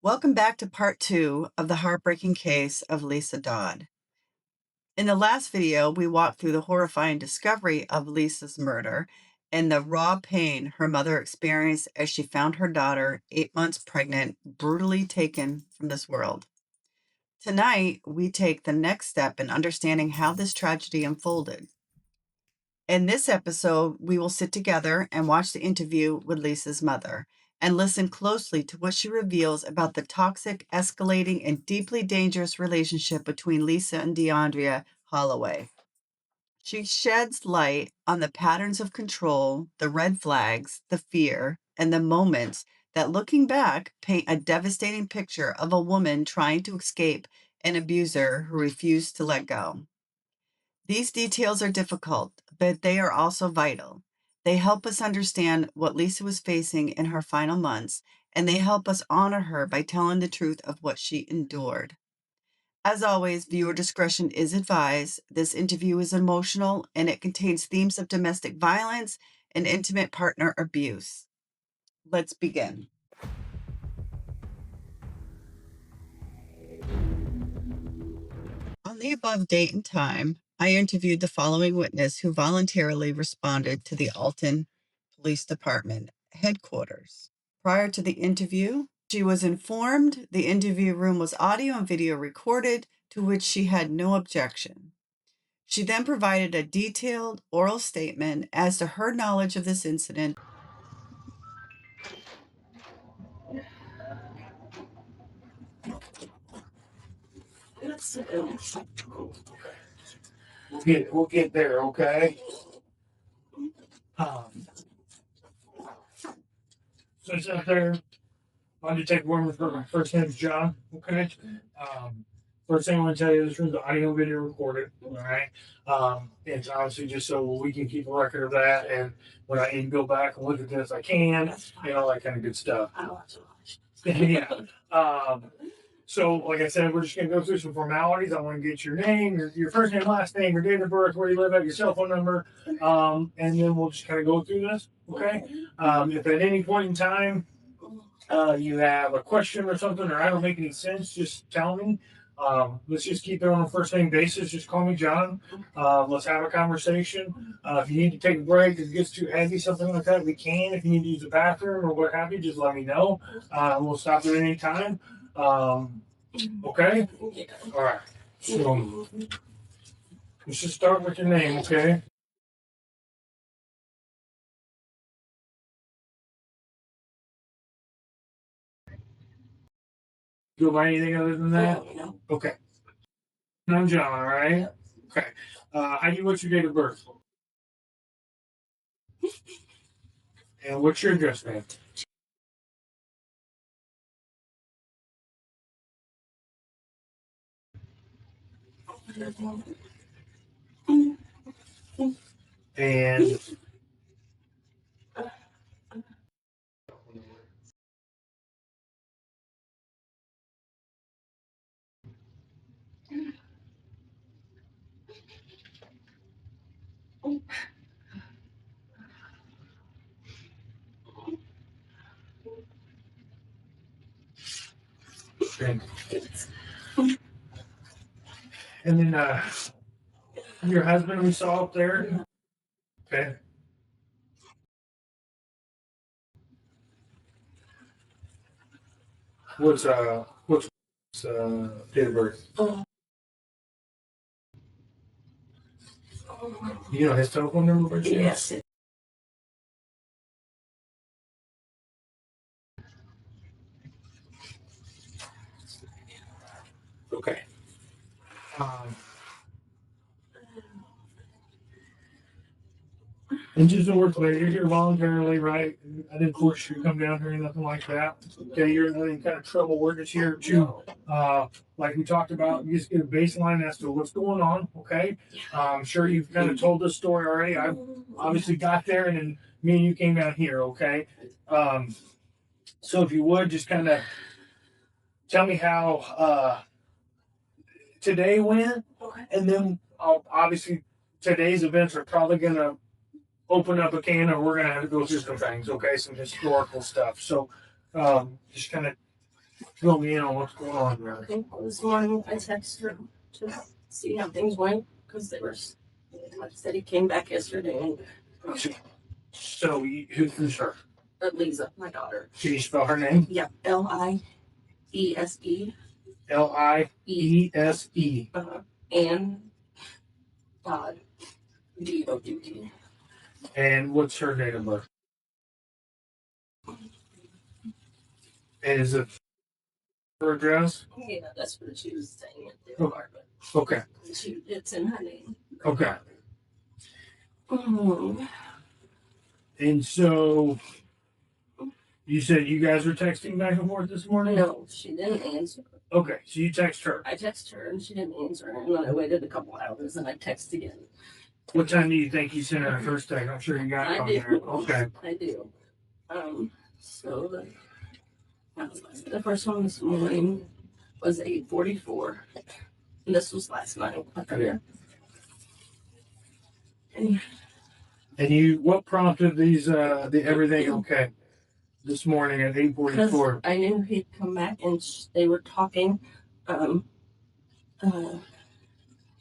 Welcome back to part 2 of the heartbreaking case of Liese Dodd. In the last video, we walked through the horrifying discovery of Liese's murder and the raw pain her mother experienced as she found her daughter, 8 months pregnant, brutally taken from this world. Tonight, we take the next step in understanding how this tragedy unfolded. In this episode, we will sit together and watch the interview with Liese's mother and listen closely to what she reveals about the toxic, escalating, and deeply dangerous relationship between Liese and Deundrea Holloway. She sheds light on the patterns of control, the red flags, the fear, and the moments that, looking back, paint a devastating picture of a woman trying to escape an abuser who refused to let go. These details are difficult, but they are also vital. They help us understand what Liese was facing in her final months, and they help us honor her by telling the truth of what she endured. As always, viewer discretion is advised. This interview is emotional, and it contains themes of domestic violence and intimate partner abuse. Let's begin. On the above date and time, I interviewed the following witness who voluntarily responded to the Alton Police Department headquarters. Prior to the interview, she was informed the interview room was audio and video recorded, to which she had no objection. She then provided a detailed oral statement as to her knowledge of this incident. We'll get there, okay? Um, so it's out there. I'm Detective Wormer. My first name is John. Okay. First thing I want to tell you, this room's audio video recorded. All right. It's obviously just so we can keep a record of that, and when I need to go back and look at this, I can. All that kind of good stuff. Yeah. So, like I said, we're just going to go through some formalities. I want to get your name, your first name, last name, your date of birth, where you live at, your cell phone number, and then we'll just kind of go through this, okay? If at any point in time you have a question or something, or I don't make any sense, just tell me. Let's just keep it on a first name basis. Just call me John. Let's have a conversation. If you need to take a break, if it gets too heavy, something like that, we can. If you need to use the bathroom or what have you, just let me know. We'll stop at any time. Okay? All right. So let's just start with your name, okay? Go by anything other than that? No. Okay. I'm John, all right? Okay. What's your date of birth? And what's your address, man? And and then your husband we saw up there. Okay. What's date of birth? You know his telephone number by chance? Yes. Okay. And just to work later, you're here voluntarily, right? I didn't force you to come down here or nothing like that. Okay, you're in any kind of trouble. We're just here to, like we talked about, you just get a baseline as to what's going on, okay? I'm sure you've kind of told this story already. I obviously got there, and then me and you came down here, okay? So if you would, just kind of tell me how today went, and then obviously today's events are probably going to open up a can, or we're going to have to go through some things, okay? Some historical stuff. So just kind of fill me in on what's going on there. This morning I texted her to see how things went because they were. Like I said, he came back yesterday and So, who's her? Lisa, my daughter. Can you spell her name? Yep, Liese. Liese. And Dodd. Dodd. And what's her date of birth? And is it her address? Yeah, that's what she was saying at the apartment. Okay. It's in her name. Okay. And so, you said you guys were texting back and forth this morning? No, she didn't answer. Okay, so you text her. I texted her and she didn't answer. And then I waited a couple hours and I texted again. What time do you think you sent her the first text? I'm sure you got it on there. Okay. I do. So the first one this morning was 8:44. And this was last night. Okay. And what prompted these the everything okay this morning at 8:44? I knew he'd come back and they were talking.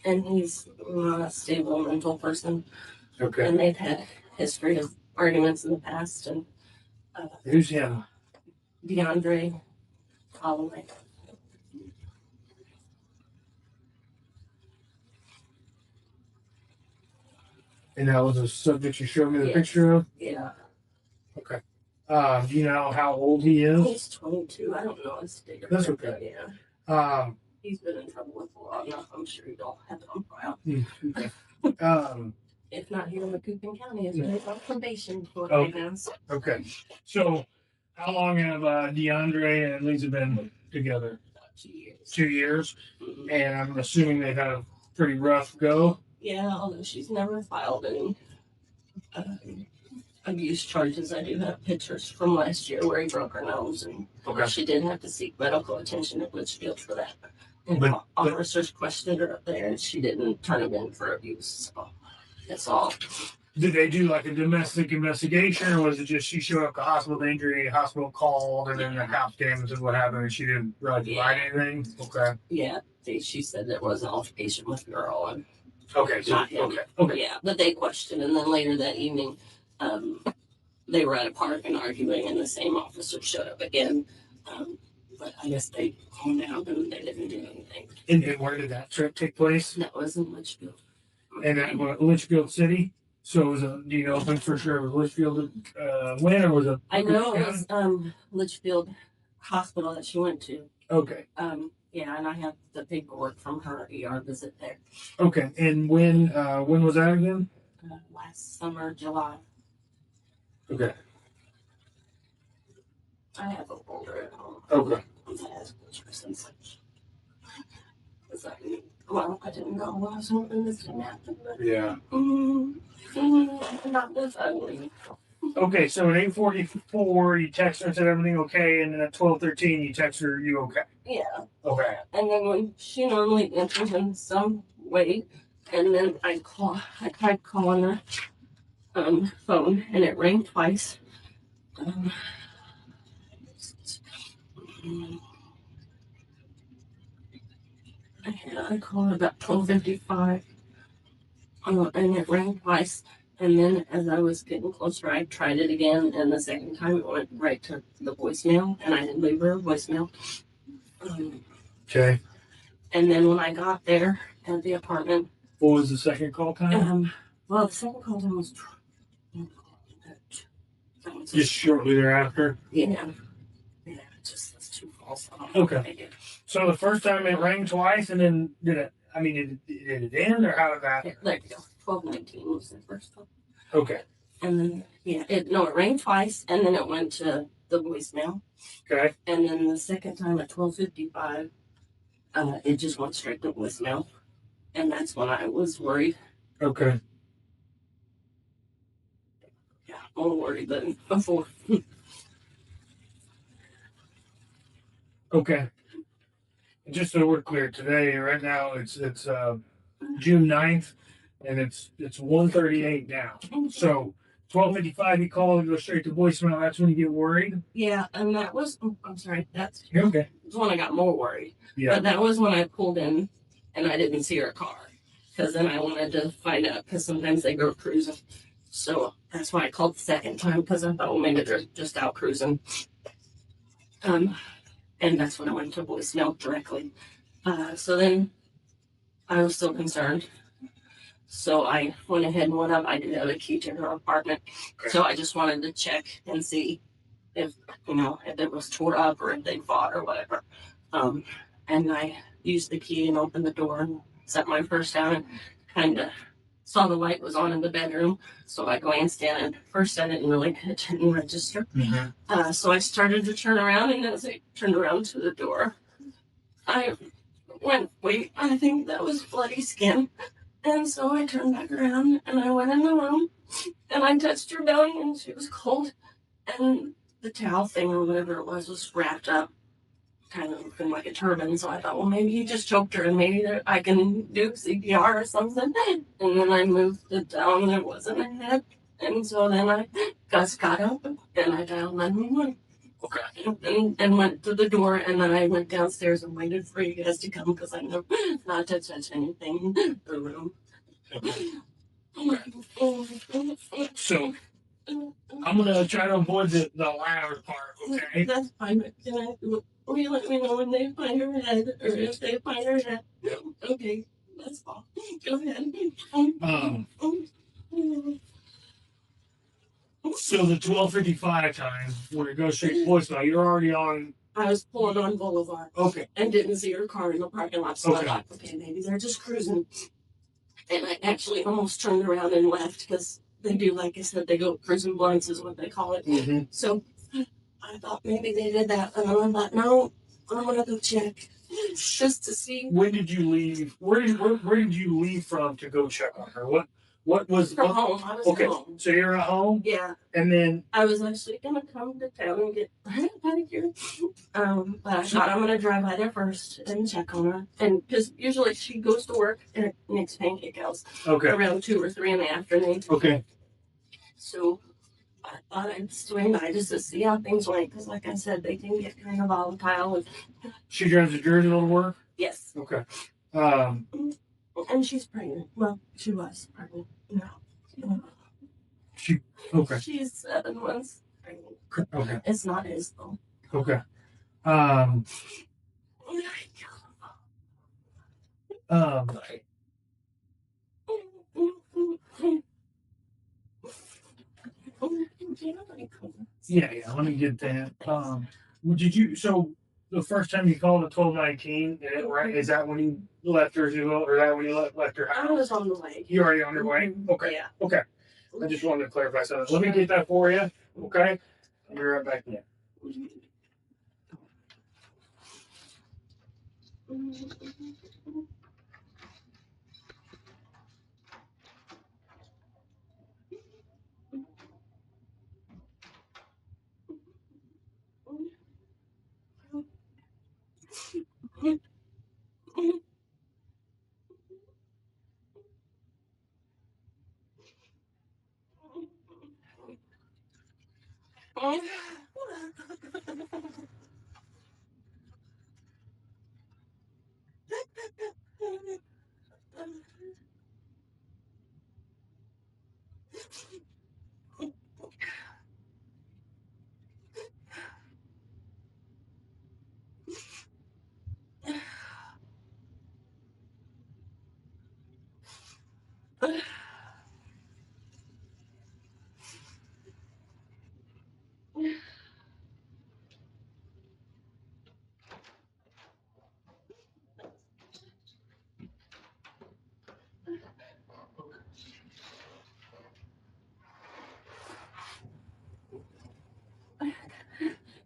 And he's not a stable mental person. Okay. And they've had history of arguments in the past. And who's him? Deundrea Holloway. And that was a subject you showed me the picture of? Yeah. Okay. Do you know how old he is? He's 22. I don't know his date of That's birth. okay. Yeah. He's been in trouble with a lot enough. I'm sure you don't have it on file. Okay. If not here in Macoupin County, it's been on probation for right now. Okay. So, how long have Deundrea and Liese been together? 2 years. 2 years? And I'm assuming they've had a pretty rough go? Yeah, although she's never filed any abuse charges. I do have pictures from last year where he broke her nose, and she did have to seek medical attention at Litchfield for that. And officers questioned her up there, and she didn't turn him in for abuse. So that's all. Did they do like a domestic investigation, or was it just she showed up to hospital injury, hospital called, and then the cops came and said what happened, and she didn't really write anything? Okay. Yeah, she said there was an altercation with the girl, and okay, so not him. Okay. Yeah, but they questioned, and then later that evening, they were at a park and arguing, and the same officer showed up again. But I guess they calmed down and they didn't do anything. And where did that trip take place? That was in Litchfield. And at Litchfield City? So was it, do you know for sure it was Litchfield when, or was it? I know it was Litchfield Hospital that she went to. Okay. Yeah, and I have the paperwork from her ER visit there. Okay, and when was that again? Last summer, July. Okay. I have a folder at home. Okay. That has pictures and such. Well, I didn't know I was hoping this didn't happen. But, yeah. Not this ugly. Okay, so at 8:44, you text her and said everything okay, and then at 12:13, you text her, you okay? Yeah. Okay. And then when she normally answers in some way, and then I tried calling her phone, and it rang twice. I called about 12:55, and it rang twice. And then as I was getting closer, I tried it again, and the second time it went right to the voicemail, and I didn't leave her a voicemail. Okay. And then when I got there at the apartment, what was the second call time? Well, the second call time was just shortly thereafter. Yeah. Just those two calls. Okay. So the first time it rang twice, and then did it end, or how did that? There you go. 12:19 was the first one. Okay. And then it rang twice, and then it went to the voicemail. Okay. And then the second time at 12:55, it just went straight to voicemail, and that's when I was worried. Okay. Yeah, more worried than before. Okay. Just so we're clear, today, right now, it's June 9th, and it's 1:38 now. So 12:55, you call and go straight to voicemail. That's when you get worried. Yeah, and that was, I'm sorry, that's You're okay. when I got more worried. Yeah. But that was when I pulled in and I didn't see her car. Because then I wanted to find out, because sometimes they go cruising. So that's why I called the second time, because I thought, well, maybe they're just out cruising. And that's when I went to voicemail directly. So then I was still concerned. So I went ahead and went up. I did have a key to her apartment. Okay. So I just wanted to check and see if, if it was tore up or if they fought or whatever. And I used the key and opened the door and set my purse down and kind of saw the light was on in the bedroom. So I glanced in and first I didn't really it didn't register. Mm-hmm. So I started to turn around, and as I turned around to the door, I went, wait, I think that was bloody skin. And so I turned back around and I went in the room and I touched her belly and she was cold. And the towel thing or whatever it was wrapped up kind of looking like a turban. So I thought, well, maybe he just choked her and maybe I can do CPR or something. And then I moved it down and there wasn't a head. And so then I just got up and I dialed 911. Okay. And went to the door, and then I went downstairs and waited for you guys to come because I know not to touch anything in the room. So I'm gonna try to avoid the louder part, okay? That's fine, but will you let me know when they find her head, or if they find her head? Yep. Okay, that's all. Go ahead. So the 12:55 time where it goes straight to voicemail, you're already on. I was pulling on Boulevard. Okay. And didn't see her car in the parking lot, so Okay. I thought, okay, maybe they're just cruising. And I actually almost turned around and left because they do, like I said, they go cruising blunts is what they call it. Mm-hmm. So I thought maybe they did that, and then I thought, no, I'm gonna go check just to see. When did you leave? Where did you leave from to go check on her? What was From home. I was okay? home. So you're at home, Yeah. and then I was actually gonna come to town and get a pedicure. But I thought I'm gonna drive by there first and check on her, and because usually she goes to work and makes pancake house okay, around 2 or 3 in the afternoon. okay, So I thought I'd swing by just to see how things went, because like I said, they can get kind of volatile. And she drives a Jersey to work. yes. Okay. And she's pregnant. Well, she was pregnant. No. She okay. She's 7 months pregnant. Okay. It's not his though. Okay. Yeah. Let me get that. Did you? So the first time you called at 12:19, right? Is that when you left Jersey, or that when you left her house? I was on the way. You're already on your way. Okay. Yeah. Okay. I just wanted to clarify something. Let me get that for you. Okay. I'll be right back in.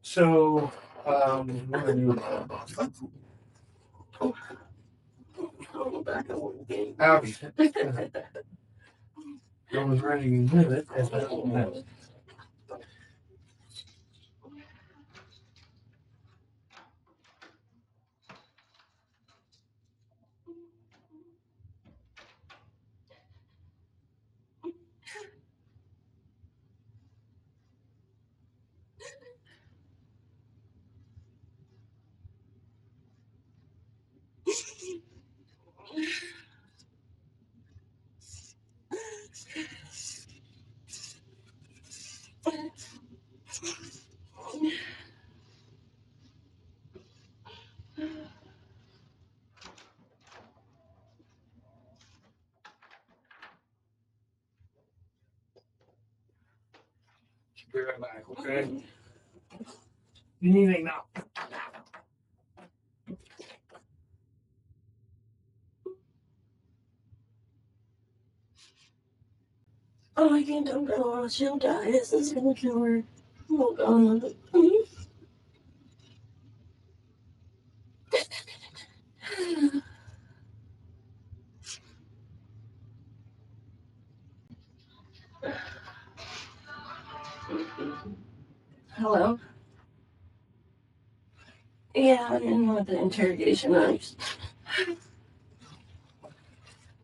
So, what are you? Ouch. I was ready to live it at that moment. Be right back, okay? You need anything now? Oh, I can't dump her while she'll die. This is gonna kill her. Oh, God. Hello? Yeah, I'm in with the interrogation rooms.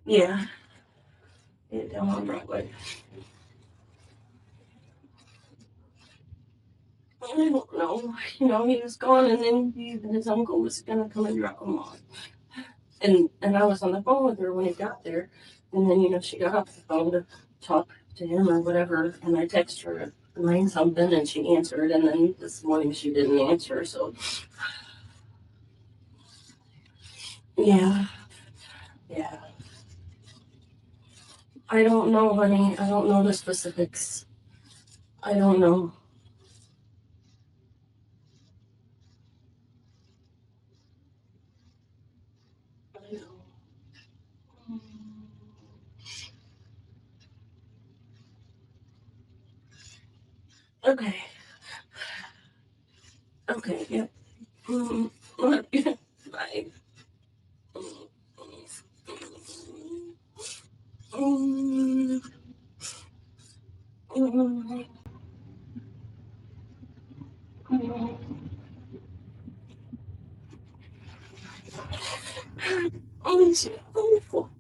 Yeah. Yeah, down on Broadway. I don't know. He was gone, and then his uncle was gonna come and drop him off. And I was on the phone with her when he got there, and then she got off the phone to talk to him or whatever, and I texted her at 9 something, and she answered, and then this morning she didn't answer. So yeah, yeah. I don't know, honey. I don't know the specifics. I don't know. I know. Okay. Okay. Yep. Mm, bye. Mm, mm, mm. Oh, shit. Oh, fuck.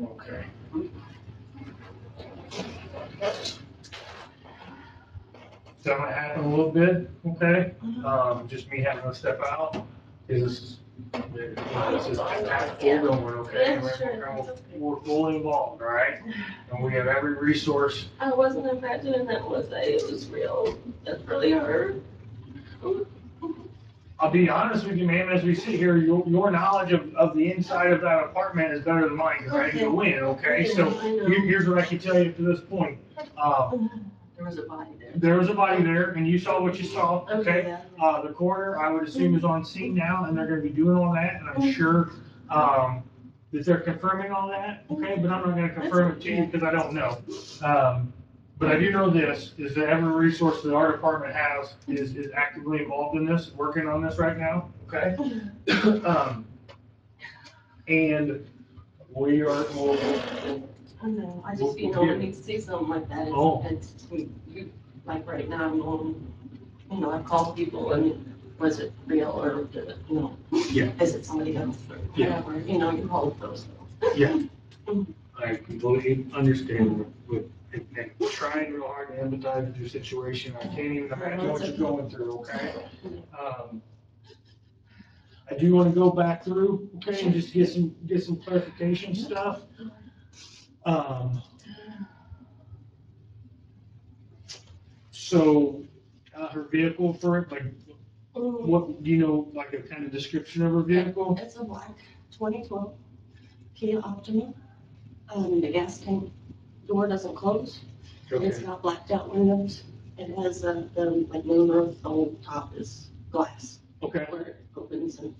Okay. So that might happen a little bit, okay? Just me having to step out, because this is full going, okay? Yeah, sure. We're fully involved, all right? And we have every resource. I wasn't imagining that it was real. That's really hard. I'll be honest with you, ma'am, as we sit here, your knowledge of the inside of that apartment is better than mine, because I didn't go in, okay? So I know. here's what I can tell you to this point. There was a body there. There was a body there, and you saw what you saw, okay? Yeah. The coroner, I would assume, is on scene now, and they're gonna be doing all that, and I'm sure, that they're confirming all that, okay? But I'm not gonna confirm it to you, because I don't know. But I do know this, is that every resource that our department has is actively involved in this, working on this right now, okay? And we'll I know. I just, when you see something like that, like right now, I call people and was it real or did it, Yeah. is it somebody else or Yeah. whatever, you hold those. Yeah, I completely understand and trying real hard to empathize with your situation. I can't even imagine what you're going through, okay? I do want to go back through, okay, and just get some clarification stuff. So, her vehicle for it, like, what, do you know, like a kind of description of her vehicle? It's a black 2012 Kia Optima. The gas tank door doesn't close. It's Okay, got blacked out windows. It has the like moonroof, the whole top is glass okay. where it opens and,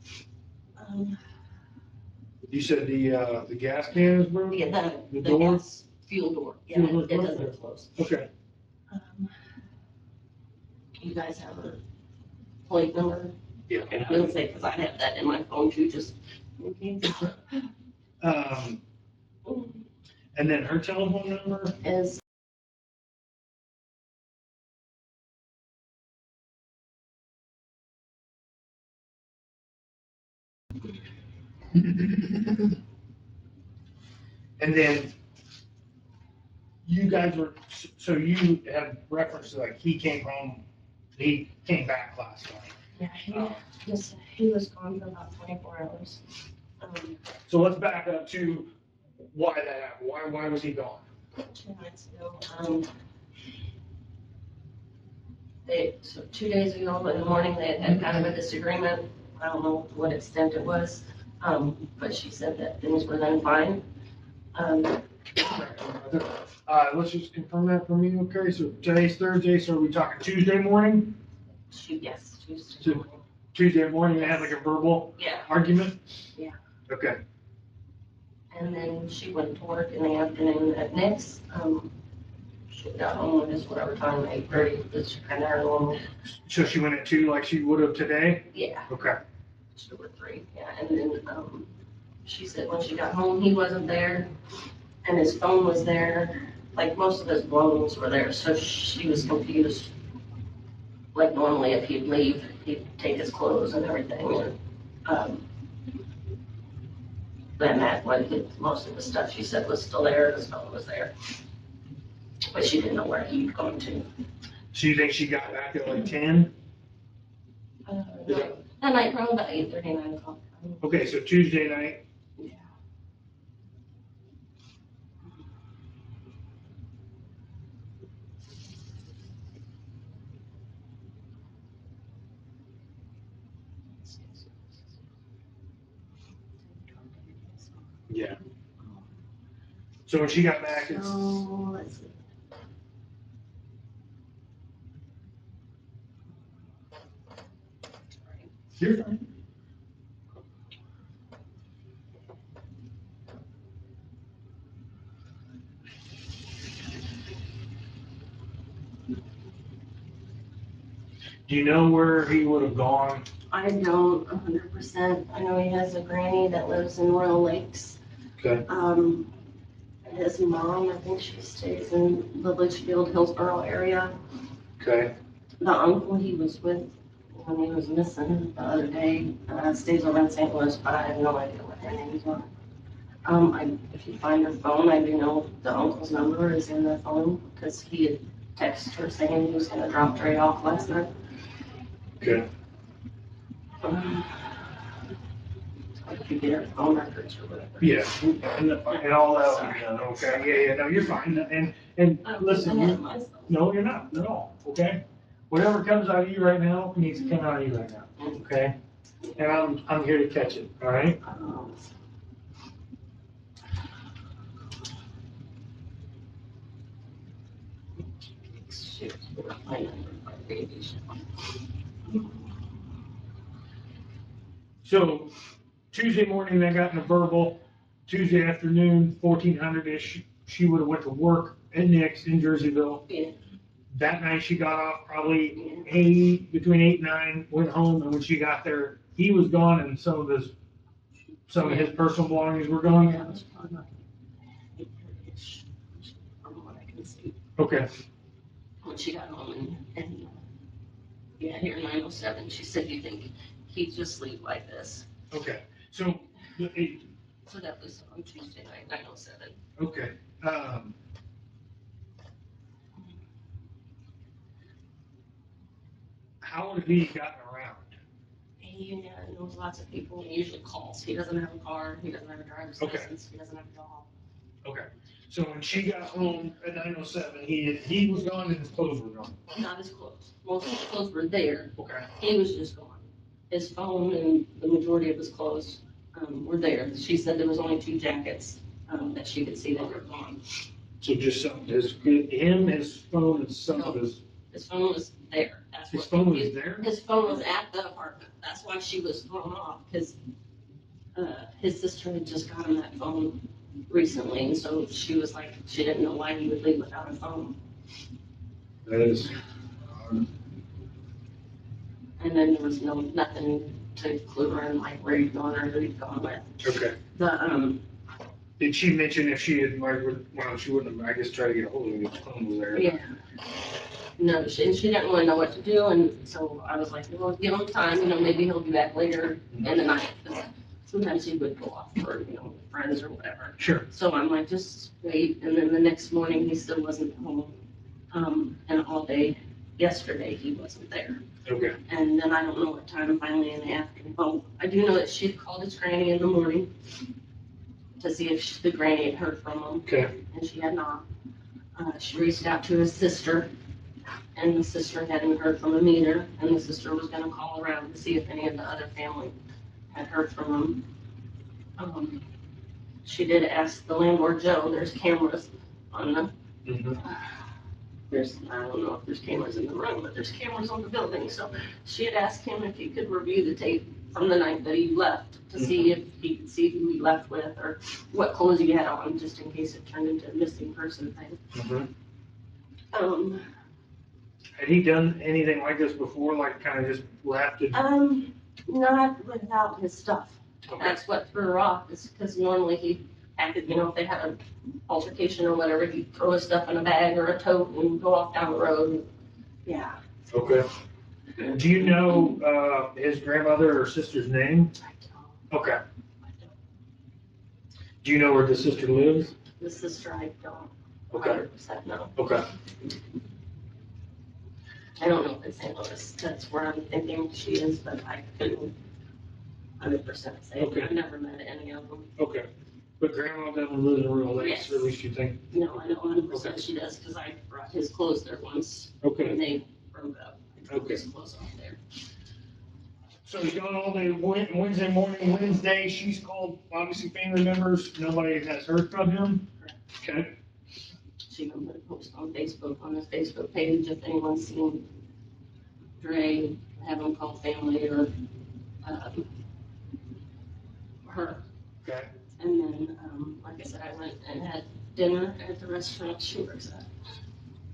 You said the gas can is broken? yeah, The the door? gas fuel door, yeah, Fuel door's it broken? doesn't close. Okay, You guys have a plate number? yeah. And I would say, because I have that in my phone too, just in case. And then her telephone number? Is And then you guys were, so you have reference to like he came home, he came back last night. yeah, he was gone for about 24 hours. So let's back up to why that happened. Why was he gone? 2 nights ago. So 2 days ago in the morning, they had kind of a disagreement. I don't know to what extent it was, but she said that things were then fine. Let's just confirm that for me, okay? So today's Thursday, so are we talking Tuesday morning? Yes, Tuesday. So Tuesday morning, they had like a verbal Yeah, argument? Yeah. Okay. and then she went to work in the afternoon at Nick's. She got home at just whatever time, 8:30, it's kind of her normal. So she went at 2 like she would have today? Yeah. Okay. 2 or 3, yeah, and then, she said when she got home, he wasn't there, and his phone was there, like most of his belongings were there, so she was confused. Like normally if he'd leave, he'd take his clothes and everything, and, then that, like, most of the stuff she said was still there, his phone was there. But she didn't know where he'd gone to. So you think she got back at like 10? That night, probably about 8:30, 9 o'clock. Okay, so Tuesday night. Yeah. Yeah. So when she got back, it's So let's see. you're fine. Do you know where he would have gone? I don't 100%. I know he has a granny that lives in Royal Lakes. Okay. His mom, I think she stays in the Litchfield, Hillsborough area. Okay. The uncle he was with when he was missing the other day stays over in St. Louis, but I have no idea what their names are. If you find her phone, I do know the uncle's number is in the phone because he had texted her saying he was going to drop Trey off last night. Okay. If you get her phone records or whatever. Yeah, and all that will be done, okay, yeah, no, you're fine, and listen, no, you're not, at all, okay? Whatever comes out of you right now needs to come out of you right now, okay? And I'm here to catch it, all right? Shoot. So Tuesday morning, I got in a verbal. Tuesday afternoon, 1400-ish, she would have went to work at Nick's in Jerseyville. Yeah. That night, she got off probably between 8 and 9, went home, and when she got there, he was gone, and some of his personal belongings were gone. Yeah, that's probably not from what I can see. Okay. When she got home and yeah, here 907, she said, "You think he'd just sleep like this?" Okay. So, So that was on Tuesday night, 907. okay. How have he gotten around? He knows lots of people. He usually calls. He doesn't have a car. He doesn't have a driver's Okay. license. He doesn't have a job. Okay. So when she got home at 907, he was gone and his clothes were gone. Not his clothes. Most of his clothes were there. Okay. He was just gone. His phone and the majority of his clothes were there. She said there was only 2 jackets that she could see that were gone. So just some his phone, and some of his. His phone was there. That's His what phone was there. His phone was at the apartment. That's why she was thrown off because his sister had just got him that phone recently, and so she was like, she didn't know why he would leave without a phone. That is. And then there was nothing to clue her in like where he'd gone or who he'd gone with. Okay. Did she mention if she had she wouldn't have, I guess, tried to get a hold of him if his phone was there? Yeah. No, she didn't really know what to do, and so I was like, well, give him time, maybe he'll be back later in the night. Sometimes he would go off for, friends or whatever. Sure. So I'm like, just wait, and then the next morning, he still wasn't home. And all day yesterday, he wasn't there. Okay. And then I don't know what time, finally in the afternoon. Oh, I do know that she had called his granny in the morning to see if the granny had heard from him. Okay. And she had not. She reached out to his sister, and the sister hadn't heard from him either, and the sister was gonna call around to see if any of the other family had heard from him. She did ask the landlord, Joe, there's cameras on the, I don't know if there's cameras in the room, but there's cameras on the building, so she had asked him if he could review the tape from the night that he left to see if he could see who he left with or what clothes he had on, just in case it turned into a missing person thing. Had he done anything like this before, like kind of just left it? Not without his stuff. Okay. That's what threw her off, is because normally he acted, if they had an altercation or whatever, he'd throw his stuff in a bag or a tote and go off down the road. Yeah. Okay. Do you know his grandmother or sister's name? I don't. Okay. Do you know where the sister lives? The sister, I don't. Okay. 100% no. Okay. I don't know if it's St. Louis. That's where I'm thinking she is, but I couldn't 100% say. Okay. I've never met any of them. Okay. But grandma doesn't live in Royal Lakes, Yes. or at least you think? No, I know 100% Okay. she does, because I brought his clothes there once. Okay. And they broke up. I took Okay. his clothes off there. So he's gone all day Wednesday morning. Wednesday, she's called, obviously, family members. Nobody has heard from him. Okay. She can put a post on Facebook, on his Facebook page, if anyone's seen Dre, have him call family or um, her. Okay. And then, like I said, I went and had dinner at the restaurant she works at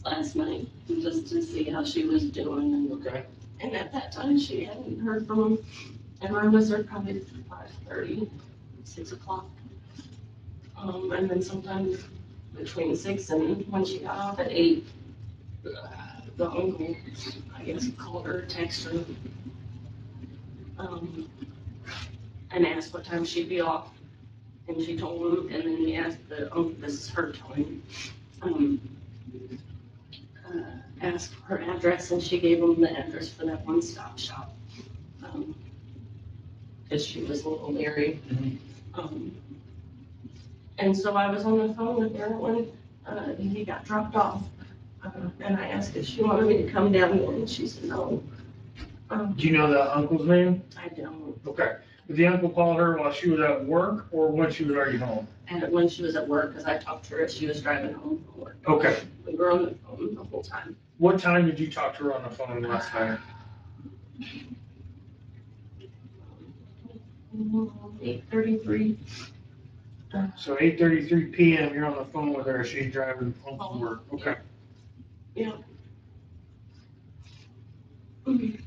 last night, just to see how she was doing. Okay. And at that time, she hadn't heard from him, and I was there probably 5:30, 6 o'clock. And then sometimes between 6 and when she got off at 8, the uncle, I guess, called her, texted her, um, and asked what time she'd be off. And she told him, and then he asked the uncle, this is her telling, um, asked her address, and she gave him the address for that one-stop shop. Because she was a little leery. Um, and so I was on the phone with her when he got dropped off. And I asked if she wanted me to come down there, and she said no. Do you know the uncle's name? I don't. Okay. Did the uncle call her while she was at work or when she was already home? And when she was at work, because I talked to her as she was driving home from work. Okay. We were on the phone the whole time. What time did you talk to her on the phone last night? 8:33. So 8:33 p.m. You're on the phone with her as she's driving home from work. Okay. Yeah. And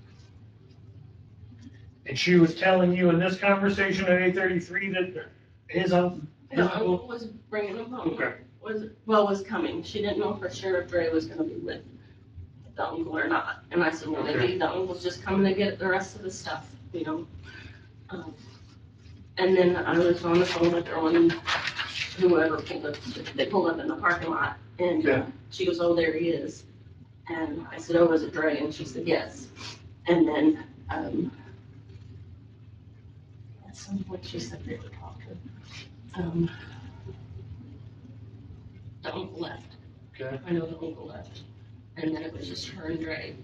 she was telling you in this conversation at 8:33 that his uncle. The uncle was bringing him home. Okay. Was coming. She didn't know for sure if Dre was going to be with the uncle or not. And I said, well, maybe the uncle's just coming to get the rest of the stuff, you know. And then I was on the phone with her when whoever pulled up, they pulled up in the parking lot. And she goes, oh, there he is. And I said, oh, was it Dre? And she said, yes. And then at some point she said they were talking. The uncle left. Okay. I know the uncle left. And then it was just her and Dre.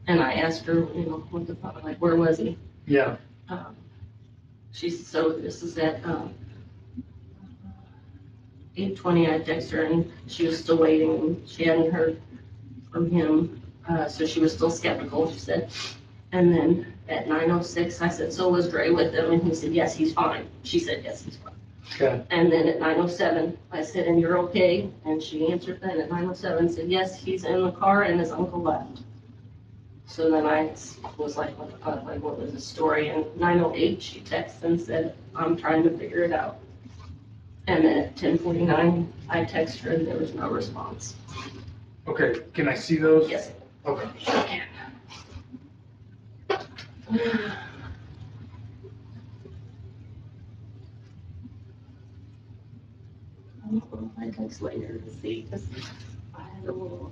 And I asked her, you know, what the fuck, like, where was he? Yeah. She said, so this is at 8:20. I texted her and she was still waiting. She hadn't heard from him. So she was still skeptical, she said. And then at 9:06, I said, so was Dre with him? And he said, yes, he's fine. She said, yes, he's fine. Okay. And then at 9:07, I said, and you're okay? And she answered then at 9:07, said, yes, he's in the car and his uncle left. So then I was like, what the fuck, like, what was the story? And 9:08, she texted and said, I'm trying to figure it out. And then at 10:49, I texted her and there was no response. Okay. Can I see those? Yes. Okay. I can. I text later to see, because I had a little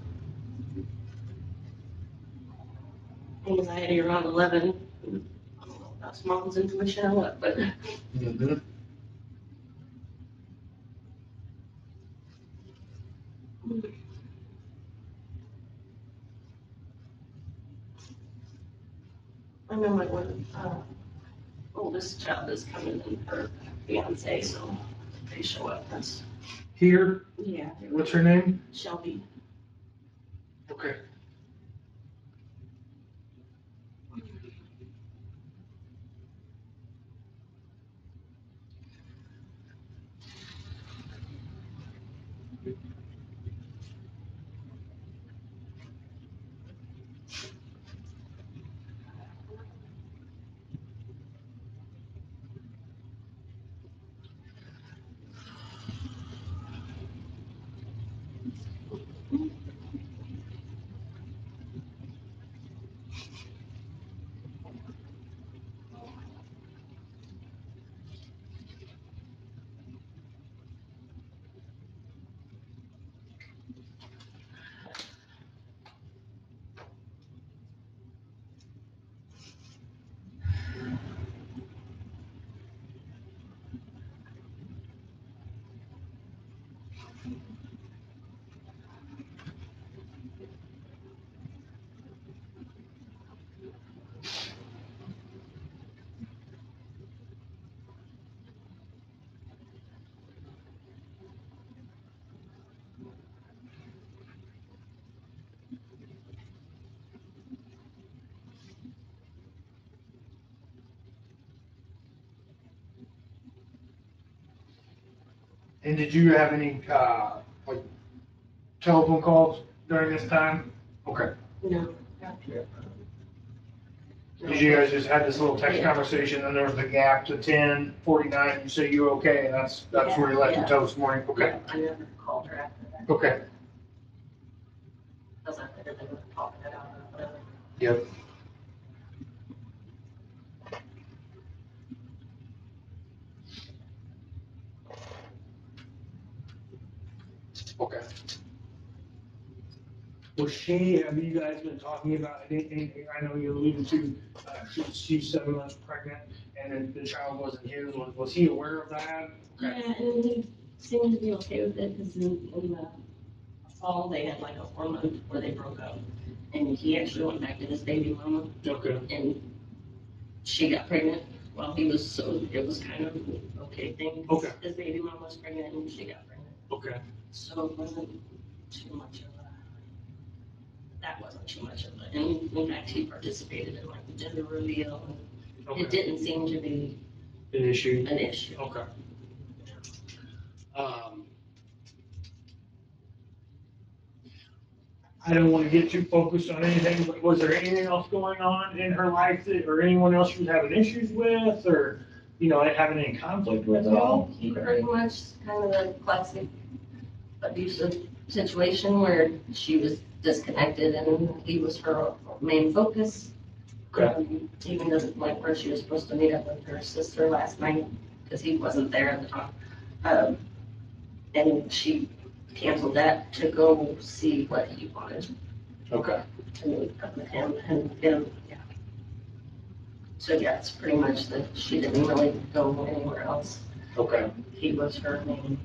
anxiety around 11. I don't know if that's mom's intuition or what, but Mm-hmm. I know my one oldest child is coming in, her fiance, so they show up. That's, Here. yeah, What's her name? Shelby. Okay. And did you have any, like, telephone calls during this time? Okay. No. Because you guys just had this little text conversation, and there was the gap to 10:49. You say you okay, and that's where you left Yeah. until this morning. Okay. I never called her after that. Okay. Because I figured they were talking it out or whatever. Yep. Okay. Have you guys been talking about anything? I know you alluded to, she's 7 months pregnant, and then the child wasn't his. Was he aware of that? Yeah, and he seemed to be okay with it because in the fall they had like a 4 month where they broke up, and he actually went back to his baby mama, Okay. and she got pregnant while he was, so it was kind of an okay thing. Okay. His baby mama was pregnant and she got pregnant, Okay. so it wasn't too much of a, that wasn't too much of a, and in fact he participated in like the gender reveal, and Okay. it didn't seem to be An issue. an issue. Okay. I don't want to get too focused on anything, but was there anything else going on in her life or anyone else she was having issues with, or, having any conflict with at all? He pretty much kind of the classic abusive situation where she was disconnected and he was her main focus. Okay. Even doesn't like where she was supposed to meet up with her sister last night because he wasn't there at the time. And she canceled that to go see what he wanted Okay. to meet up with him and him. Yeah. So yeah, it's pretty much that she didn't really go anywhere else. Okay. He was her main.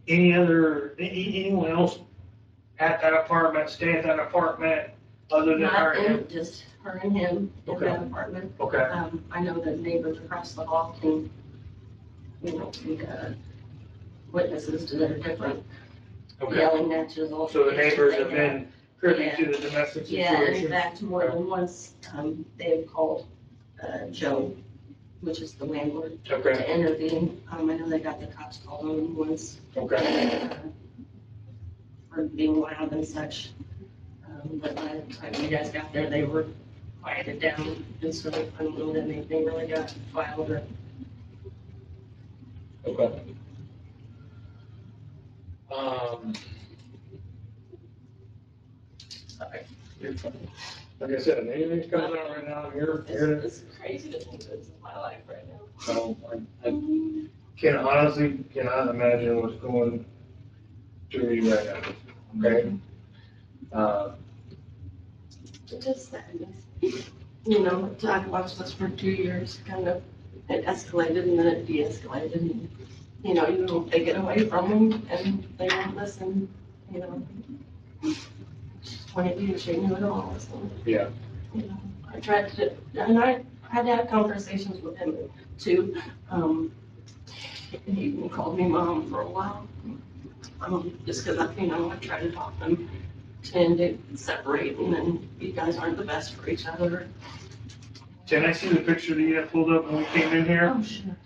Anyone else at that apartment, stay at that apartment, other than her Not and him? in, just her and him in Okay. that apartment. Okay. I know the neighbors across the hall can, we witnesses to their different Okay. yelling matches. So the neighbors have been privy Yeah. to the domestic Yeah, in situation? fact, more than once, they've called, Joe, which is the landlord, Okay. to intervene. I know they got the cops called on them once, Okay. for being loud and such. But by the time you guys got there, they were quieted down, and so I don't know that anything really got filed or. Okay. Sorry. You're fine. Like I said, anything's coming out right now, you're, It's crazy to think this is my life right now. I can honestly cannot imagine what's going through you right now, okay? It just sadness. I watched this for 2 years, kind of, it escalated and then it de-escalated. And, you don't take it away from them and they won't listen, Just point of view, she knew it all, so. Yeah. I tried to, and I had to have conversations with him too. He even called me mom for a while. Just because I tried to talk them to separate, and then you guys aren't the best for each other. Can I see the picture that you had pulled up when we came in here? Oh, sure.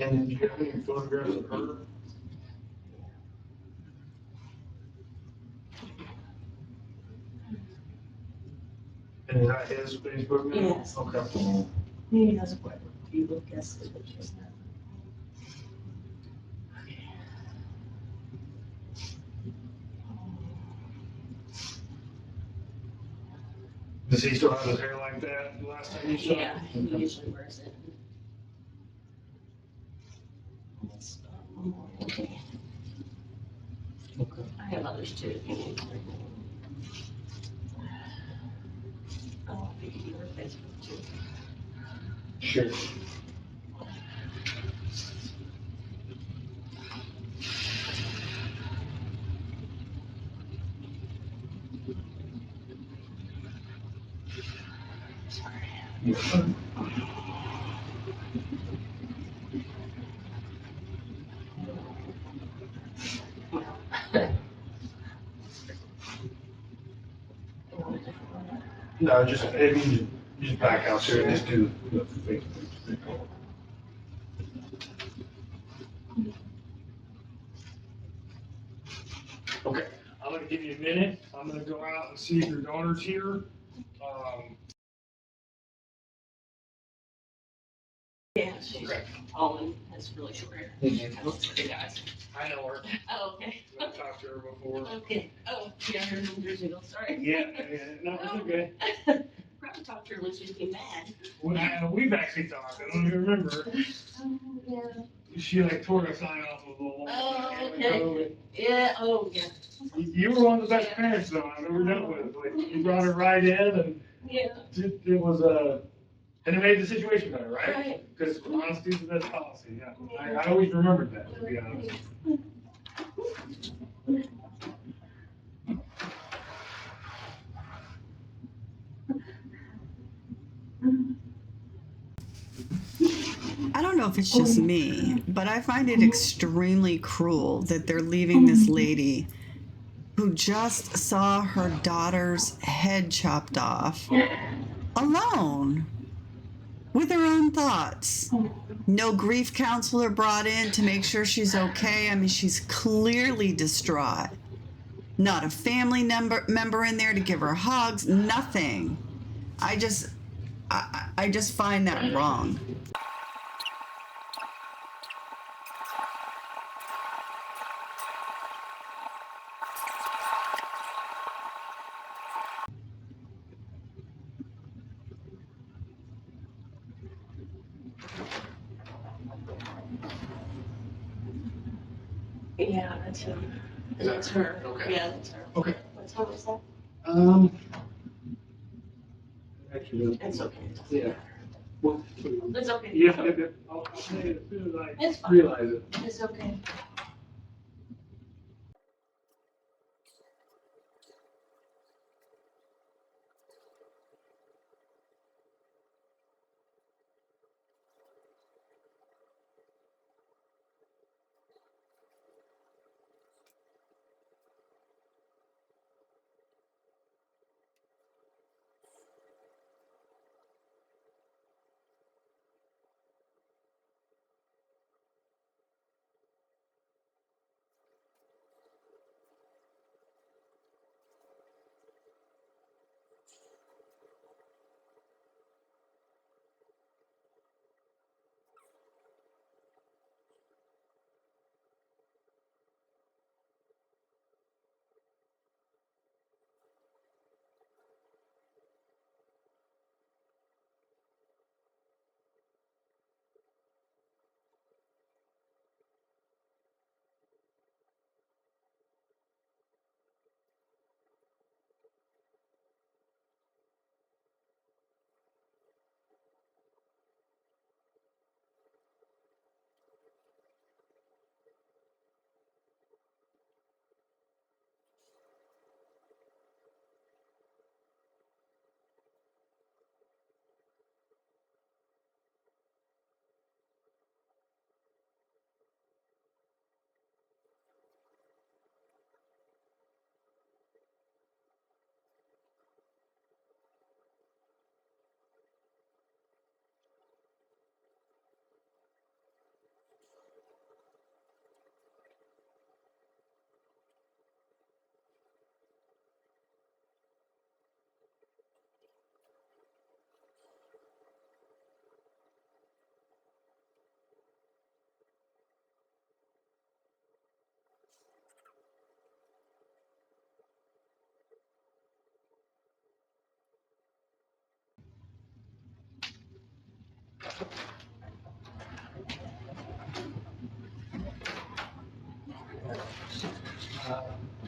And then you got any photographs of her? And is that his Facebook? name? Yes. Okay. He has quite a few good guesses, which is that. Does he still have his hair like that the last time you saw him? Yeah, he usually wears it. Okay. Okay. I have others too. If you need. Oh, I think you were Facebook too. Sure. Sorry. No, just, if you just back out here and just do the face. Okay, I'm gonna give you a minute. I'm gonna go out and see if your daughter's here. Yeah, she's Okay. Ollie. Has really short hair. Mhm. That looks pretty guys. I know her. Oh, okay. I've talked to her before. Okay. Oh, yeah, I heard from years ago. Sorry. Yeah, no, it's okay. Probably talked to her when she became mad. We've actually talked, I don't even remember. Oh, yeah. She like tore a sign off of the wall. Oh, okay. Yeah, oh, yeah. You were one of the best parents though I've ever dealt with. Like, you brought her right in and Yeah. it was, and it made the situation better, right? Right. Because honesty is the best policy, yeah. I always remembered that, to be honest. I don't know if it's just me, but I find it extremely cruel that they're leaving this lady who just saw her daughter's head chopped off alone with her own thoughts. No grief counselor brought in to make sure she's okay. I mean, she's clearly distraught. Not a family member in there to give her hugs, nothing. I just find that wrong. Yeah, that's him. That's her. Okay. Yeah, that's her. Okay. What time is that? Actually, It's okay. yeah. Well, It's okay. yeah, I'll say it as soon as It's I fine. realize it. It's okay.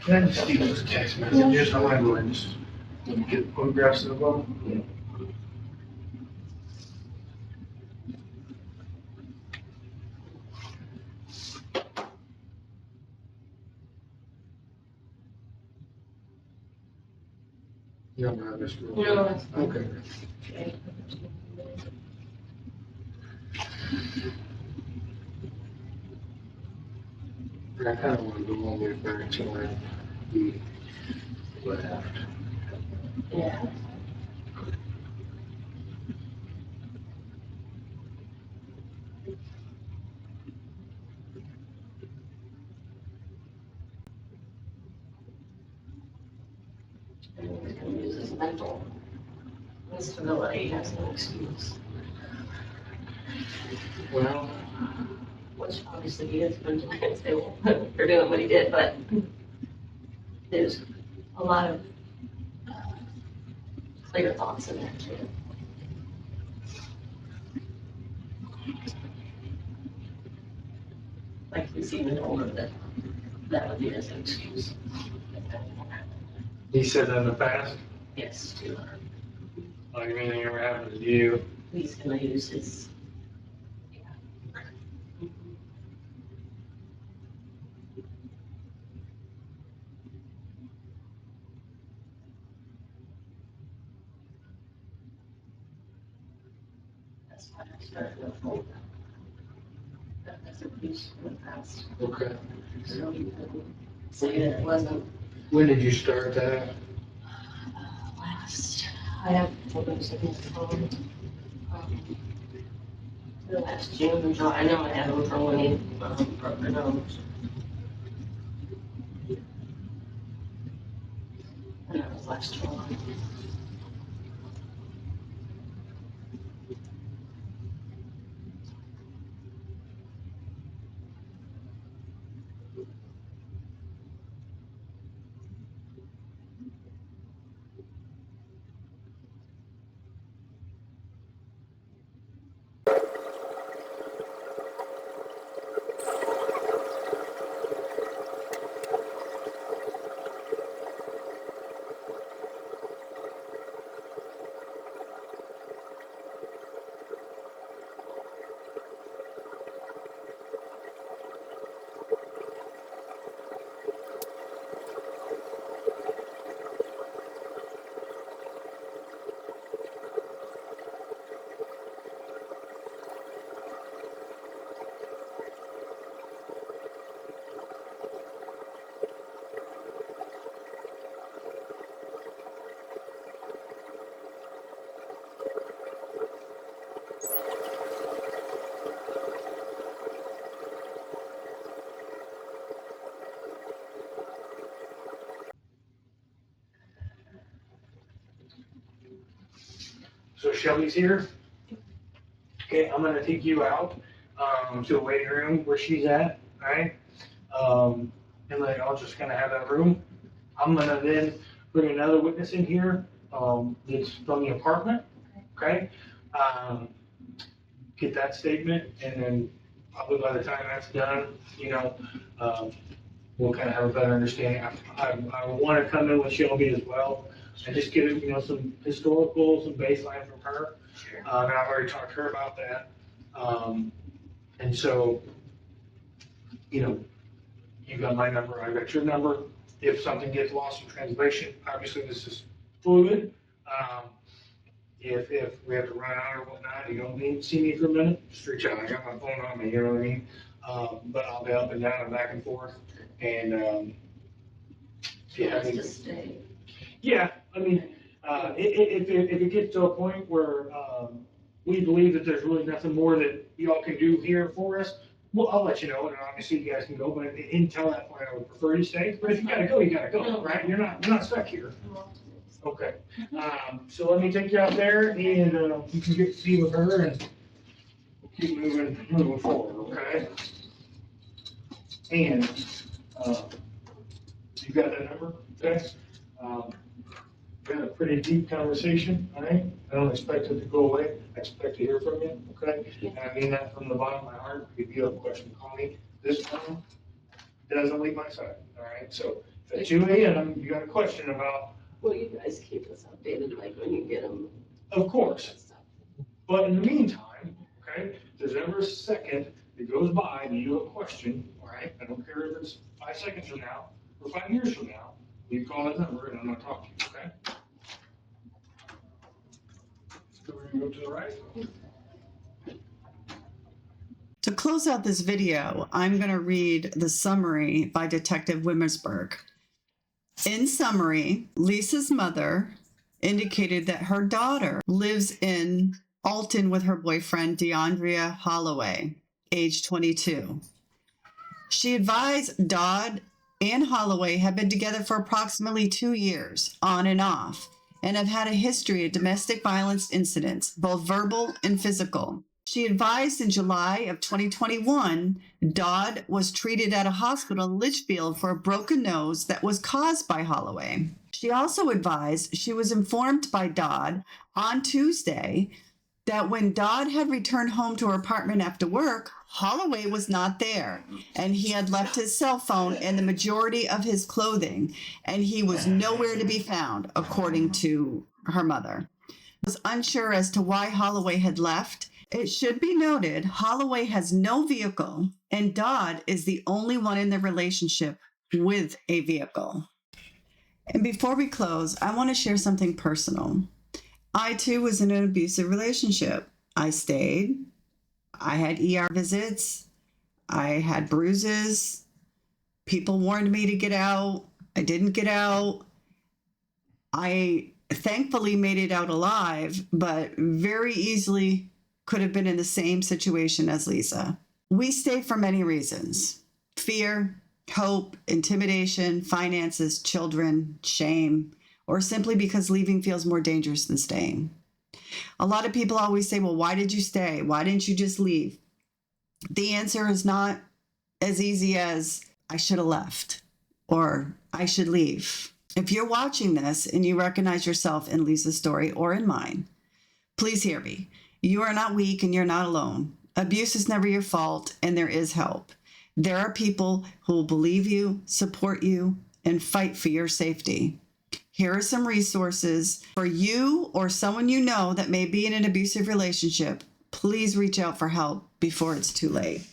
Can I just see those text messages? I want to go and just get photographs of them. You don't have this. No, it's fine. Okay. I kind of want to go all the way back to where the left. Yeah. And we're going to use his mental instability as an excuse. Well, Which obviously he is mentally unstable for doing what he did, but there's a lot of clear thoughts in there too. Like he's even older than that would be his excuse. he said that in the past, Yes, to her. like if anything ever happened to you. He's gonna use his. That's why I started to hold that as a piece in the past. Okay. So you couldn't say that it wasn't When did you start that? last. I have photos of his phone. The last June or July. I know I had them from when he broke her nose. And that was last July. So Shelby's here. Okay, I'm gonna take you out to the waiting room where she's at, all right? And then I'll just kind of have that room. I'm gonna then bring another witness in here that's from the apartment, okay? Get that statement, and then probably by the time that's done, we'll kind of have a better understanding. I want to come in with Shelby as well and just get, some historical, some baseline from her. Sure. And I've already talked to her about that. And so, you got my number, I got your number. If something gets lost in translation, obviously this is fluid. If we have to run out or whatnot, you don't need to see me for a minute, just reach out. I got my phone on me, you know what I mean? But I'll be up and down and back and forth. And if you have any, Just stay. yeah, I mean, if it gets to a point where we believe that there's really nothing more that y'all can do here for us, well, I'll let you know, and obviously you guys can go, but until that point, I would prefer you stay. But if you gotta go, you gotta go, right? You're not stuck here. Okay. So let me take you out there, and you can get to see with her and keep moving forward, okay? And you got that number, okay? We had a pretty deep conversation, all right? I don't expect it to go away. I expect to hear from you, okay? And I mean that from the bottom of my heart. If you have a question, call me. This time doesn't leave my side, all right? So if at 2 a.m. you got a question about. Well, you guys keep us updated, like when you get them. Of course. But in the meantime, okay, if there's ever a second that goes by and you have a question, all right? I don't care if it's 5 seconds from now or 5 years from now, you call that number and I'm gonna talk to you, okay? So we're gonna go to the right. To close out this video, I'm going to read the summary by Detective Wimmersberg. In summary, Lisa's mother indicated that her daughter lives in Alton with her boyfriend, Deundrea Holloway, age 22. She advised Dodd and Holloway have been together for approximately 2 years, on and off, and have had a history of domestic violence incidents, both verbal and physical. She advised in July of 2021, Dodd was treated at a hospital in Litchfield for a broken nose that was caused by Holloway. She also advised she was informed by Dodd on Tuesday that when Dodd had returned home to her apartment after work, Holloway was not there, and he had left his cell phone and the majority of his clothing, and he was nowhere to be found, according to her mother. Was unsure as to why Holloway had left. It should be noted, Holloway has no vehicle, and Dodd is the only one in the relationship with a vehicle. And before we close, I want to share something personal. I too was in an abusive relationship. I stayed. I had ER visits. I had bruises. People warned me to get out. I didn't get out. I thankfully made it out alive, but very easily could have been in the same situation as Lisa. We stayed for many reasons: fear, hope, intimidation, finances, children, shame, or simply because leaving feels more dangerous than staying. A lot of people always say, well, why did you stay? Why didn't you just leave? The answer is not as easy as I should have left or I should leave. If you're watching this and you recognize yourself in Lisa's story or in mine, please hear me. You are not weak and you're not alone. Abuse is never your fault, and there is help. There are people who will believe you, support you, and fight for your safety. Here are some resources for you or someone you know that may be in an abusive relationship. Please reach out for help before it's too late.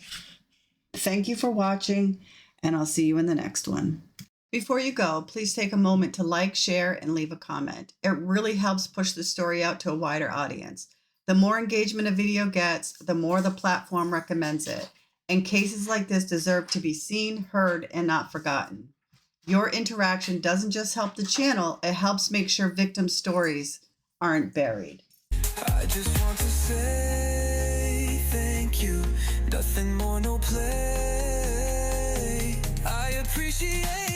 Thank you for watching, and I'll see you in the next one. Before you go, please take a moment to like, share, and leave a comment. It really helps push the story out to a wider audience. The more engagement a video gets, the more the platform recommends it. And cases like this deserve to be seen, heard, and not forgotten. Your interaction doesn't just help the channel, it helps make sure victim stories aren't buried. I just want to say thank you. Nothing more, no play. I appreciate